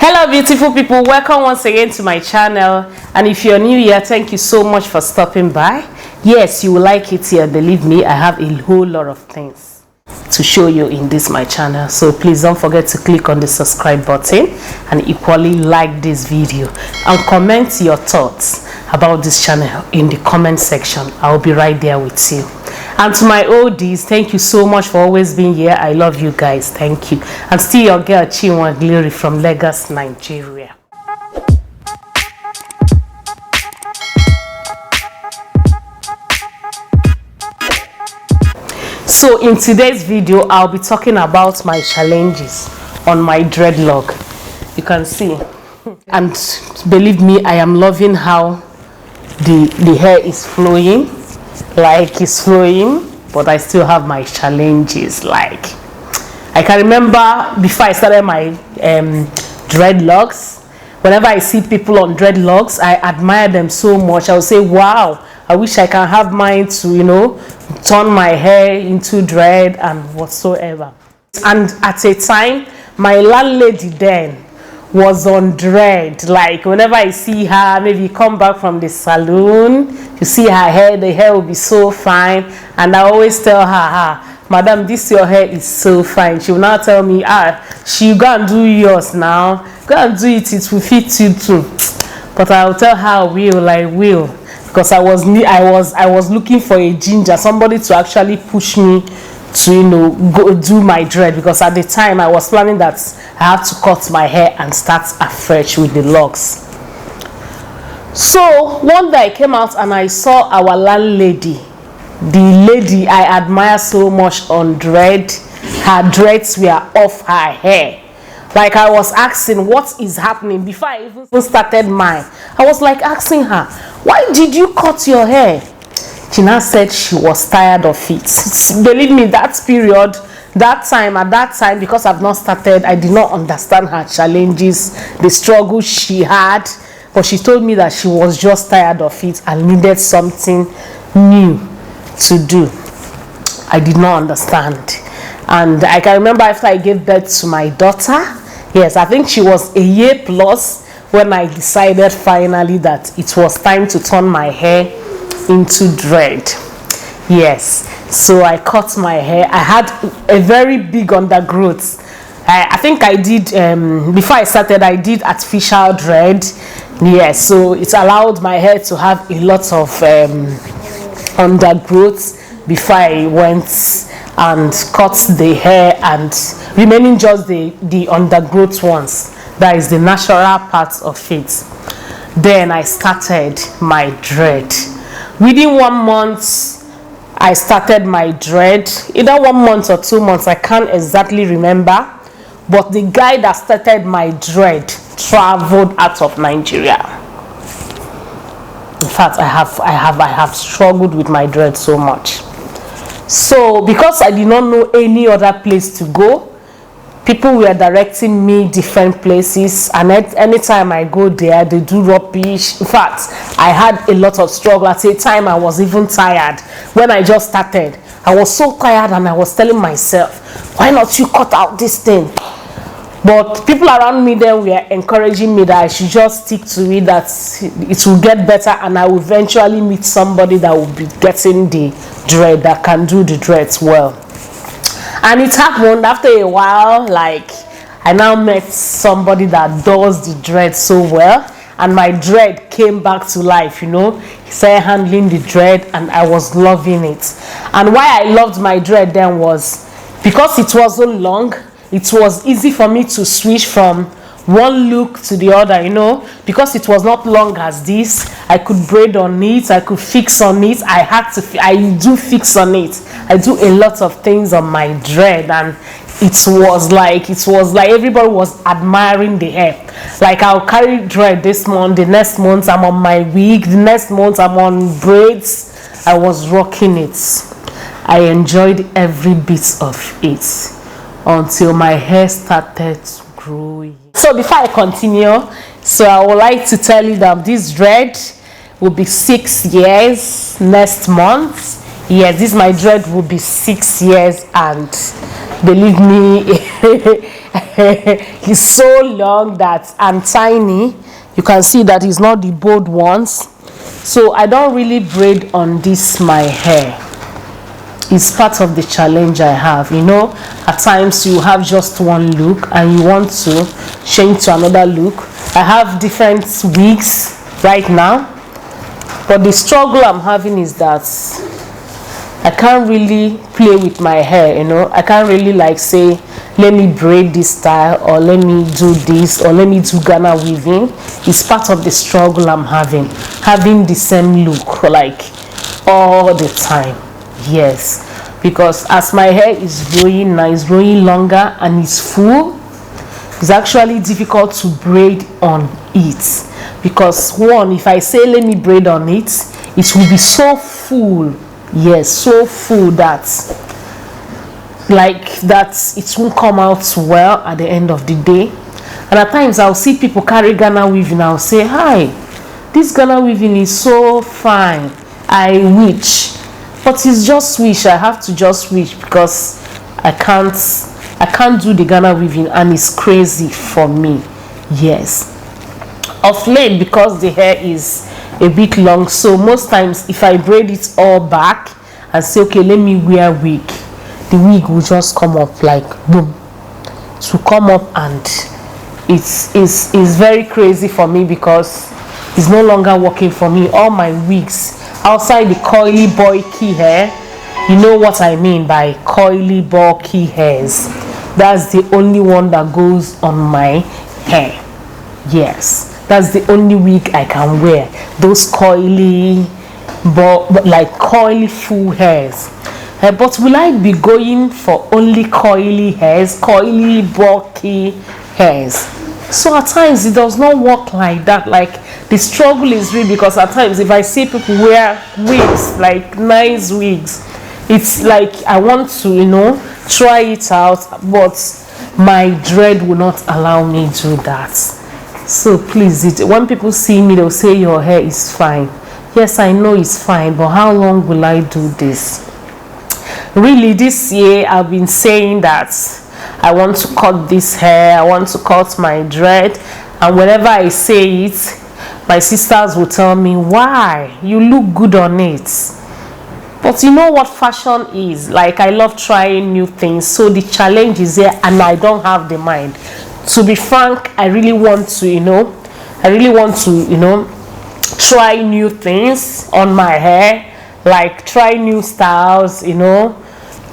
Hello beautiful people, welcome once again to my channel, and if you're new here, thank you so much for stopping by. Yes, you will like it here. Believe me, I have a whole lot of things to show you in this my channel, so please don't forget to click on the subscribe button and equally like this video and comment your thoughts about this channel in the comment section. I'll be right there with you. And to my oldies, thank you so much for always being here. I love you guys. Thank you. I'm still your girl Chinua Glory from Lagos, Nigeria. So in today's video, I'll be talking about my challenges on my dreadlock. You can see. And believe me, I am loving how the hair is flowing. Like it's flowing, but I still have my challenges. Like I can remember before I started my dreadlocks, whenever I see people on dreadlocks, I admire them so much. I will say, wow, I wish I can have mine to, you know, turn my hair into dread and whatsoever. And at a time, my landlady then was on dread. Like whenever I see her, maybe come back from the salon, you see her hair, the hair will be so fine, and I always tell her, madam, this your hair is so fine. She will now tell me, she go and do yours now, go and do it, it will fit you too. But I will tell her I will, because I was looking for a ginger, somebody to actually push me to, you know, go do my dread, because at the time I was planning that I have to cut my hair and start afresh with the locks. So one day I came out and I saw our landlady, the lady I admire so much on dread. Her dreads were off her hair. Like I was asking, what is happening? Before I even started mine, I was like asking her, why did you cut your hair? She now said she was tired of it. Believe me, that period, at that time, because I've not started, I did not understand her challenges, the struggles she had. But she told me that she was just tired of it and needed something new to do. I did not understand. And I can remember after I gave birth to my daughter, yes, I think she was a year plus when I decided finally that it was time to turn my hair into dread. Yes, so I cut my hair. I had a very big undergrowth. I think I did before I started, I did artificial dread. Yes, so it allowed my hair to have a lot of undergrowth before I went and cut the hair and remaining just the undergrowth ones. That is the natural part of it. Then I started my dread. Within 1 month, I started my dread. Either 1 month or 2 months, I can't exactly remember. But the guy that started my dread traveled out of Nigeria. In fact, I have struggled with my dread so much. So because I did not know any other place to go, people were directing me different places, and anytime I go there, they do rubbish. In fact, I had a lot of struggle. At a time, I was even tired. When I just started, I was so tired, and I was telling myself, why not you cut out this thing? But people around me then were encouraging me that I should just stick to it, that it will get better, and I will eventually meet somebody that will be getting the dread, that can do the dreads well. And it happened after a while. Like I now met somebody that does the dread so well, and my dread came back to life, you know. He started handling the dread, and I was loving it. And why I loved my dread then was because it wasn't long. It was easy for me to switch from one look to the other, you know, because it was not long as this. I could braid on it, I could fix on it. I do fix on it. I do a lot of things on my dread, and it was like everybody was admiring the hair. Like I'll carry dread this month, the next month I'm on my wig, the next month I'm on braids. I was rocking it. I enjoyed every bit of it until my hair started growing. So before I continue, so I would like to tell you that this dread will be 6 years next month. Yes, this my dread will be 6 years, and believe me, is so long that I'm tiny. You can see that it's not the bold ones. So I don't really braid on this my hair. It's part of the challenge I have. You know, at times you have just one look and you want to change to another look. I have different wigs right now, but the struggle I'm having is that I can't really play with my hair. You know, I can't really like say, let me braid this style, or let me do this, or let me do Ghana weaving. It's part of the struggle I'm having the same look like all the time. Yes, because as my hair is growing now, it's growing longer and it's full, it's actually difficult to braid on it. Because one, if I say let me braid on it, it will be so full. Yes, so full that it won't come out well at the end of the day. And at times I'll see people carry Ghana weaving. I'll say, hi, this Ghana weaving is so fine, I wish. But it's just wish. I have to just wish because I can't do the Ghana weaving and it's crazy for me. Yes, of late, because the hair is a bit long, so most times if I braid it all back and say, okay, let me wear wig, the wig will just come up like boom. It will come up and it's very crazy for me because it's no longer working for me. All my wigs outside the coily bulky hair, you know what I mean by coily bulky hairs, that's the only one that goes on my hair. Yes, that's the only wig I can wear, those coily but like coily full hairs. But will I be going for only coily hairs, coily bulky hairs? So at times it does not work like that. Like the struggle is real, because at times if I see people wear wigs, like nice wigs, it's like I want to, you know, try it out, but my dread will not allow me to do that. So please, when people see me, they'll say your hair is fine. Yes, I know it's fine, but how long will I do this? Really, this year I've been saying that I want to cut this hair, I want to cut my dread, and whenever I say it, my sisters will tell me, why? You look good on it. But you know what fashion is like. I love trying new things, so the challenge is there and I don't have the mind. To be frank, I really want to try new things on my hair, like try new styles, you know,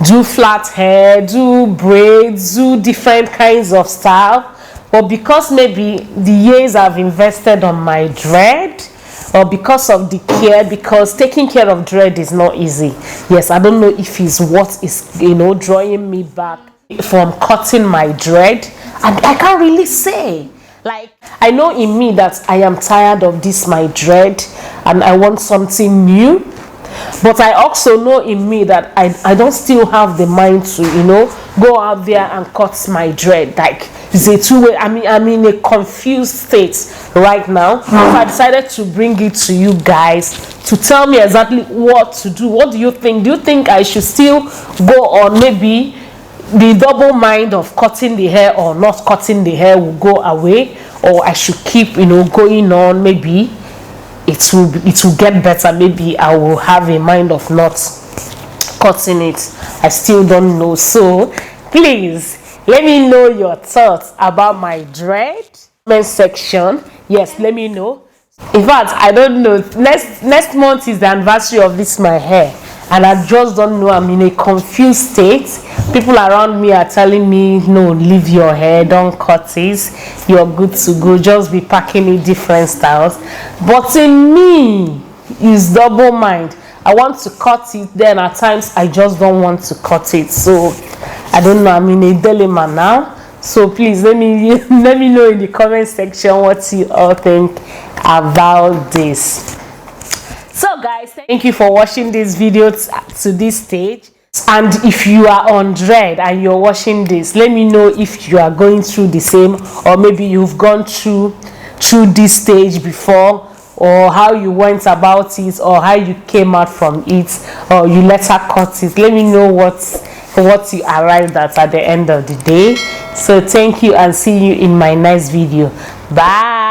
do flat hair, do braids, do different kinds of style. But because maybe the years I've invested on my dread, or because of the care, because taking care of dread is not easy. Yes, I don't know if it's what is, you know, drawing me back from cutting my dread, and I can't really say. Like, I know in me that I am tired of this my dread and I want something new, but I also know in me that I don't still have the mind to, you know, go out there and cut my dread. Like, it's a two-way. I mean, I'm in a confused state right now. So I decided to bring it to you guys to tell me exactly what to do. What do you think? Do you think I should still go on maybe the double mind of cutting the hair or not cutting the hair will go away, or I should keep, you know, going on? Maybe it will get better. Maybe I will have a mind of not cutting it. I still don't know. So please let me know your thoughts about my dread. Comment section. Yes, let me know. In fact, I don't know, next month is the anniversary of this my hair, and I just don't know. I'm in a confused state. People around me are telling me, no, leave your hair, don't cut it, you're good to go, just be packing it different styles. But in me is double mind. I want to cut it, then at times I just don't want to cut it. So I don't know, I'm in a dilemma now. So please let me know in the comment section what you all think about this. So guys, thank you for watching this video to this stage. And if you are on dread and you're watching this, let me know if you are going through the same, or maybe you've gone through this stage before, or how you went about it, or how you came out from it, or you let her cut it. Let me know what what you arrived at the end of the day. So thank you, and see you in my next video. Bye.